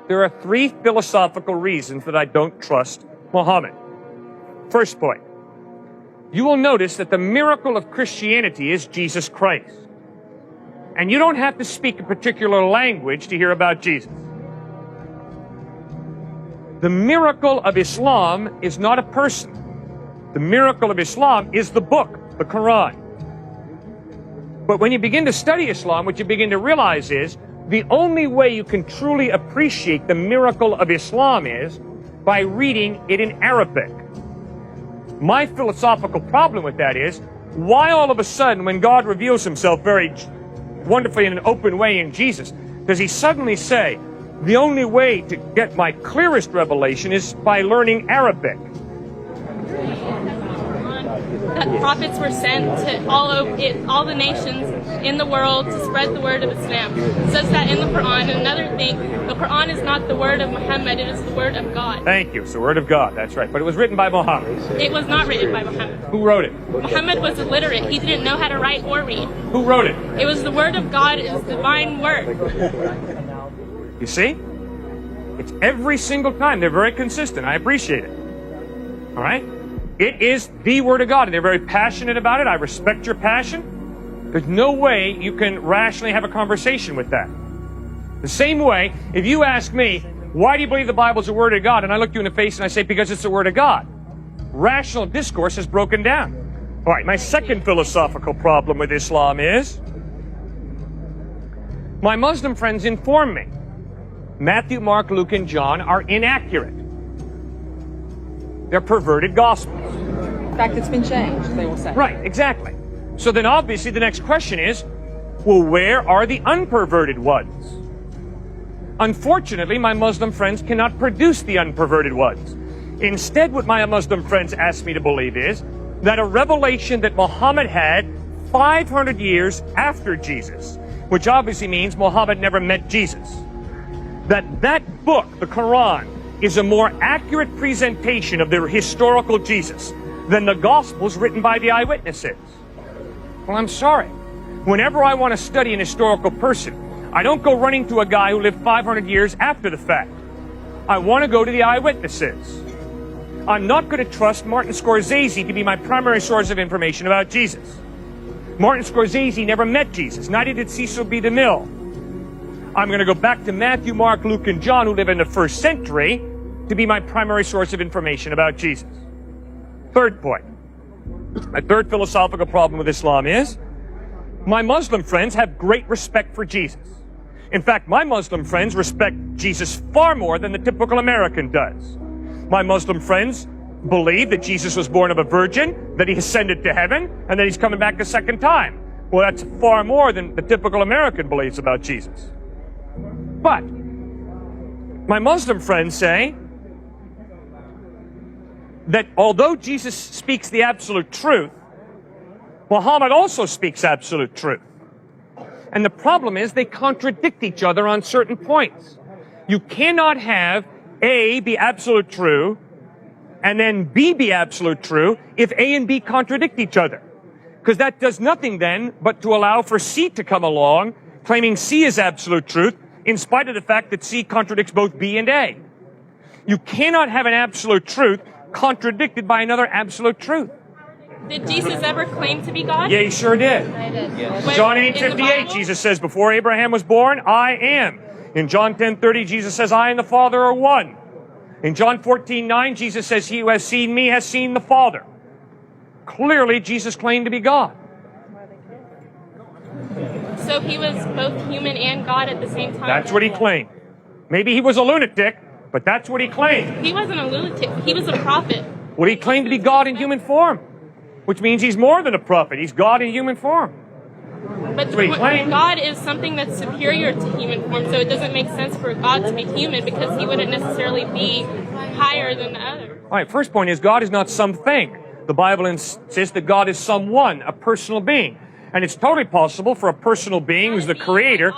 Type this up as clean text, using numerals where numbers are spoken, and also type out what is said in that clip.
There are three philosophical reasons that I don't trust Muhammad. First point, you will notice that the miracle of Christianity is Jesus Christ. And you don't have to speak a particular language to hear about Jesus. The miracle of Islam is not a person. The miracle of Islam is the book, the Quran. But when you begin to study Islam, what you begin to realize is the only way you can truly appreciate the miracle of Islam is by reading it in Arabic. My philosophical problem with that is, why all of a sudden, when God reveals himself very wonderfully in an open way in Jesus, does he suddenly say, the only way to get my clearest revelation is by learning Arabic? That prophets were sent to all the nations in the world to spread the word of Islam. It says that in the Quran. And another thing, the Quran is not the word of Muhammad, it is the word of God. Thank you. It's the word of God, that's right. But it was written by Muhammad. It was not written by Muhammad. Who wrote it? Muhammad was illiterate. He didn't know how to write or read. Who wrote it? It was the word of God, it is the divine word. You see? It's every single time. They're very consistent. I appreciate it. All right? It is the Word of God, and they're very passionate about it. I respect your passion. There's no way you can rationally have a conversation with that. The same way, if you ask me, why do you believe the Bible is the Word of God? And I look you in the face and I say, because it's the Word of God. Rational discourse has broken down. All right, my second philosophical problem with Islam is, my Muslim friends inform me Matthew, Mark, Luke, and John are inaccurate. They're perverted gospels. In fact, it's been changed, they will say. Right, exactly. So then obviously the next question is, well, where are the unperverted ones? Unfortunately, my Muslim friends cannot produce the unperverted ones. Instead, what my Muslim friends ask me to believe is that a revelation that Muhammad had 500 years after Jesus, which obviously means Muhammad never met Jesus, that book, the Quran, is a more accurate presentation of the historical Jesus than the Gospels written by the eyewitnesses. Well, I'm sorry. Whenever I want to study an historical person, I don't go running to a guy who lived 500 years after the fact. I want to go to the eyewitnesses. I'm not going to trust Martin Scorsese to be my primary source of information about Jesus. Martin Scorsese never met Jesus, neither did Cecil B. DeMille. I'm going to go back to Matthew, Mark, Luke, and John, who live in the first century, to be my primary source of information about Jesus. Third point. My third philosophical problem with Islam is, my Muslim friends have great respect for Jesus. In fact, my Muslim friends respect Jesus far more than the typical American does. My Muslim friends believe that Jesus was born of a virgin, that he ascended to heaven, and that he's coming back a second time. Well, that's far more than the typical American believes about Jesus. But my Muslim friends say that although Jesus speaks the absolute truth, Muhammad also speaks absolute truth. And the problem is they contradict each other on certain points. You cannot have A be absolute true and then B be absolute true if A and B contradict each other. Because that does nothing then but to allow for C to come along, claiming C is absolute truth, in spite of the fact that C contradicts both B and A. You cannot have an absolute truth contradicted by another absolute truth. Did Jesus ever claim to be God? Yeah, he sure did. Yes. John 8:58, Jesus says, before Abraham was born, I am. In John 10:30, Jesus says, I and the Father are one. In John 14:9, Jesus says, he who has seen me has seen the Father. Clearly, Jesus claimed to be God. So he was both human and God at the same time? That's what he claimed. Maybe he was a lunatic, but that's what he claimed. He wasn't a lunatic. He was a prophet. Well, he claimed to be God in human form, which means he's more than a prophet. He's God in human form. But God is something that's superior to human form, so it doesn't make sense for God to be human because he wouldn't necessarily be higher than the other. All right, first point is God is not something. The Bible insists that God is someone, a personal being. And it's totally possible for a personal being who's the creator